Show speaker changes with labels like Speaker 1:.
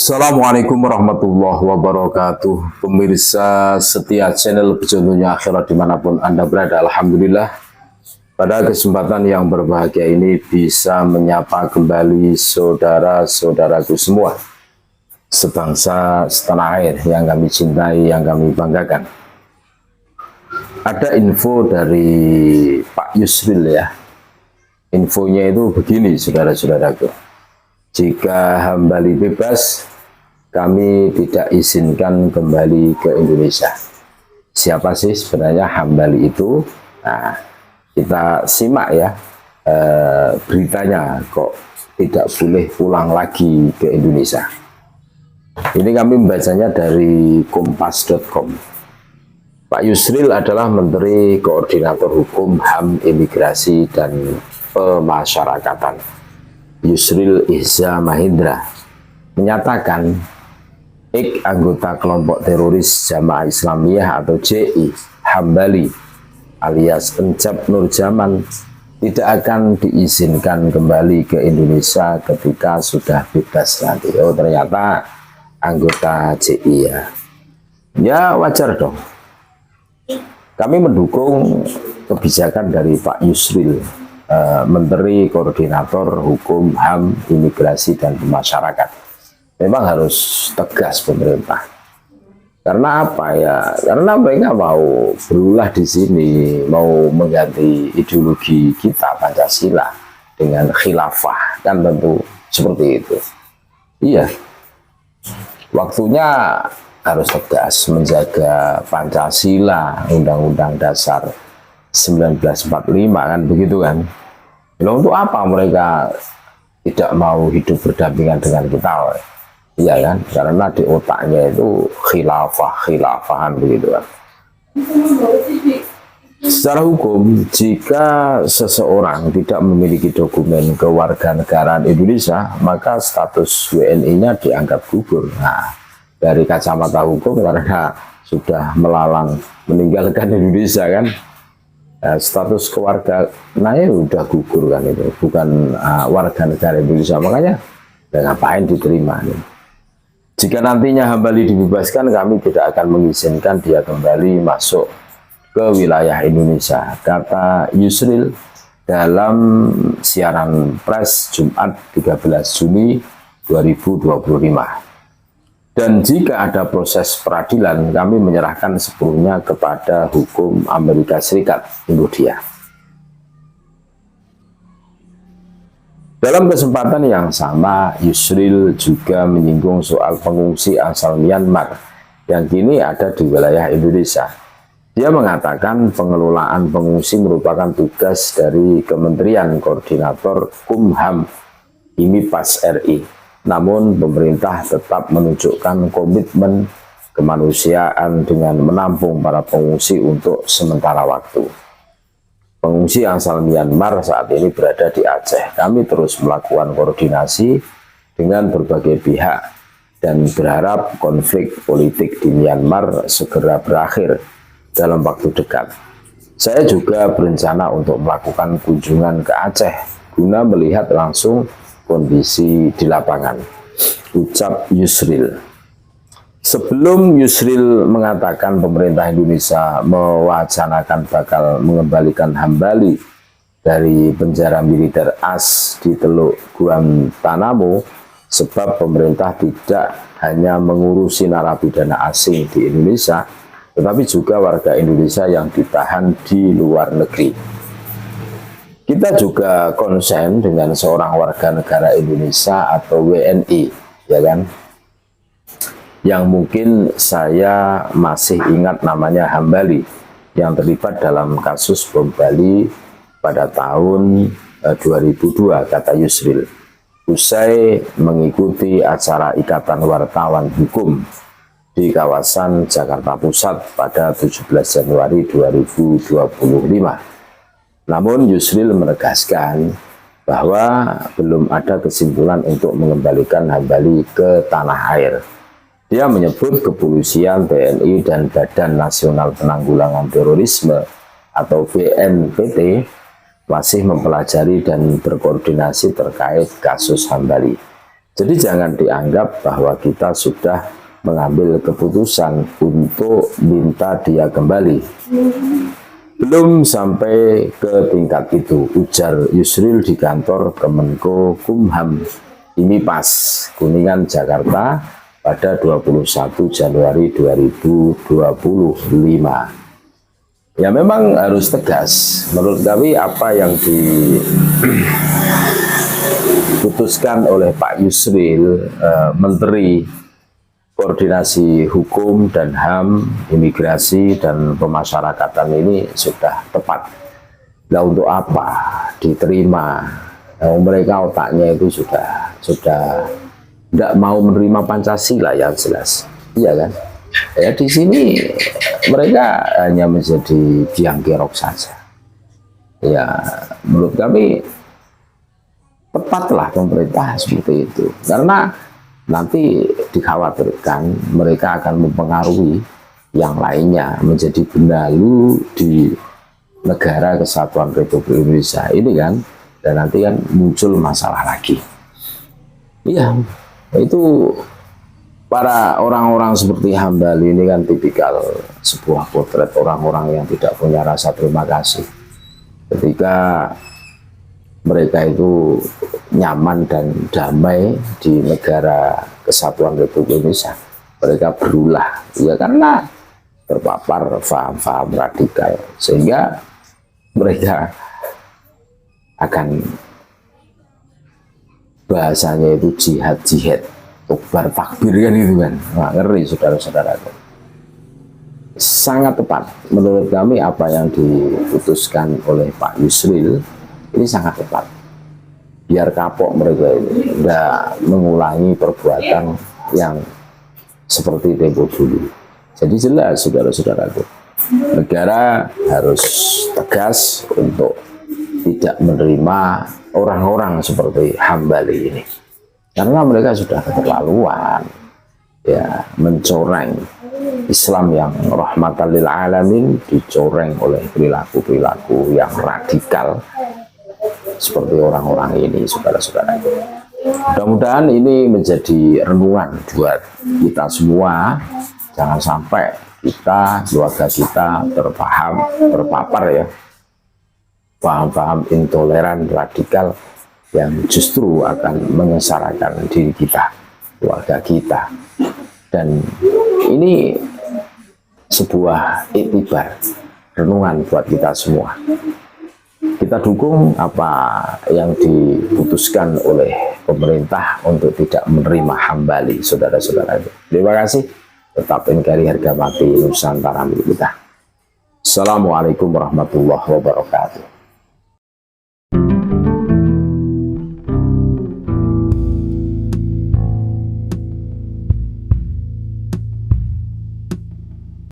Speaker 1: Assalamualaikum warahmatullahi wabarakatuh. Pemirsa setia channel Petunjuknya Akhirat dimanapun Anda berada, Alhamdulillah pada kesempatan yang berbahagia ini bisa menyapa kembali saudara-saudaraku semua sebangsa setanah air yang kami cintai, yang kami banggakan. Ada info dari Pak Yusril ya. Infonya itu begini saudara-saudaraku. Jika Hambali bebas, kami tidak izinkan kembali ke Indonesia. Siapa sih sebenarnya Hambali itu? Nah, kita simak ya beritanya, kok tidak boleh pulang lagi ke Indonesia. Ini kami membacanya dari kompas.com. Pak Yusril adalah Menteri Koordinator Hukum, HAM, Imigrasi, dan Pemasyarakatan. Yusril Ihza Mahendra menyatakan anggota kelompok teroris Jamaah Islamiyah atau JI Hambali alias Encep Nurjaman tidak akan diizinkan kembali ke Indonesia ketika sudah bebas nanti. Oh, ternyata anggota JI ya. Ya wajar dong. Kami mendukung kebijakan dari Pak Yusril, Menteri Koordinator Hukum, HAM, Imigrasi, dan Pemasyarakat. Memang harus tegas pemerintah. Karena apa ya? Karena mereka mau berulah di sini, mau mengganti ideologi kita Pancasila dengan khilafah, kan tentu seperti itu. Iya, waktunya harus tegas menjaga Pancasila, Undang-Undang Dasar 1945 kan begitu kan. Loh, untuk apa mereka tidak mau hidup berdampingan dengan kita? Iya kan, karena di otaknya itu khilafahan begitu kan. Secara hukum, jika seseorang tidak memiliki dokumen kewarganegaraan Indonesia, maka status WNI-nya dianggap gugur. Nah, dari kacamata hukum karena sudah melalang meninggalkan Indonesia kan, status kewarganegaraan udah gugur kan, itu bukan warga negara Indonesia, makanya ngapain diterima nih. Jika nantinya Hambali dibebaskan, kami tidak akan mengizinkan dia kembali masuk ke wilayah Indonesia, kata Yusril dalam siaran pers Jumat 13 Juni 2025. Dan jika ada proses peradilan, kami menyerahkan sepenuhnya kepada hukum Amerika Serikat, itu dia. Dalam kesempatan yang sama, Yusril juga menyinggung soal pengungsi asal Myanmar yang kini ada di wilayah Indonesia. Dia mengatakan pengelolaan pengungsi merupakan tugas dari Kementerian Koordinator Kumham IMIPAS RI. Namun pemerintah tetap menunjukkan komitmen kemanusiaan dengan menampung para pengungsi untuk sementara waktu. Pengungsi asal Myanmar saat ini berada di Aceh. Kami terus melakukan koordinasi dengan berbagai pihak dan berharap konflik politik di Myanmar segera berakhir dalam waktu dekat. Saya juga berencana untuk melakukan kunjungan ke Aceh guna melihat langsung kondisi di lapangan, ucap Yusril. Sebelum Yusril mengatakan pemerintah Indonesia mewacanakan bakal mengembalikan Hambali dari penjara militer AS di Teluk Guantanamo, sebab pemerintah tidak hanya mengurusi narapidana asing di Indonesia, tetapi juga warga Indonesia yang ditahan di luar negeri. Kita juga konsen dengan seorang warga negara Indonesia atau WNI, ya kan? Yang mungkin saya masih ingat namanya Hambali, yang terlibat dalam kasus bom Bali pada tahun 2002, kata Yusril. Usai mengikuti acara Ikatan Wartawan Hukum di kawasan Jakarta Pusat pada 17 Januari 2025. Namun Yusril menegaskan bahwa belum ada kesimpulan untuk mengembalikan Hambali ke tanah air. Dia menyebut kepolisian, TNI, dan Badan Nasional Penanggulangan Terorisme atau BNPT masih mempelajari dan berkoordinasi terkait kasus Hambali. Jadi jangan dianggap bahwa kita sudah mengambil keputusan untuk minta dia kembali. Belum sampai ke tingkat itu, ujar Yusril di kantor Kemenko Kumham IMIPAS Kuningan Jakarta pada 21 Januari 2025. Ya memang harus tegas. Menurut kami apa yang diputuskan oleh Pak Yusril, Menteri Koordinasi Hukum dan HAM, Imigrasi dan Pemasyarakatan ini sudah tepat. Nah untuk apa diterima? Mereka otaknya itu sudah tidak mau menerima Pancasila yang jelas, iya kan? Ya di sini mereka hanya menjadi biang kerok saja. Ya menurut kami tepatlah pemerintah seperti itu, karena nanti dikhawatirkan mereka akan mempengaruhi yang lainnya menjadi benalu di negara kesatuan Republik Indonesia ini kan, dan nanti kan muncul masalah lagi. Iya, itu para orang-orang seperti Hambali ini kan tipikal sebuah potret orang-orang yang tidak punya rasa terima kasih ketika mereka itu nyaman dan damai di negara kesatuan Republik Indonesia. Mereka berulah ya karena terpapar paham-paham radikal, sehingga mereka akan bahasanya itu jihad-jihad, tukbar takbir kan itu kan. Nah, ngeri saudara-saudara. Sangat tepat menurut kami apa yang diputuskan oleh Pak Yusril ini sangat tepat. Biar kapok mereka ini tidak mengulangi perbuatan yang seperti tempo dulu. Jadi jelas saudara-saudaraku, negara harus tegas untuk tidak menerima orang-orang seperti Hambali ini, karena mereka sudah keterlaluan ya, mencoreng Islam yang rahmatan lil alamin, dicoreng oleh perilaku-perilaku yang radikal seperti orang-orang ini, saudara-saudara. Mudah-mudahan ini menjadi renungan buat kita semua. Jangan sampai kita, keluarga kita terpapar ya paham-paham intoleran radikal yang justru akan menyengsarakan diri kita, keluarga kita. Dan ini sebuah iktibar, renungan buat kita semua. Kita dukung apa yang diputuskan oleh pemerintah untuk tidak menerima Hambali, saudara-saudara. Terima kasih. Tetap NKRI harga mati Nusantara milik kita. Assalamualaikum warahmatullahi wabarakatuh.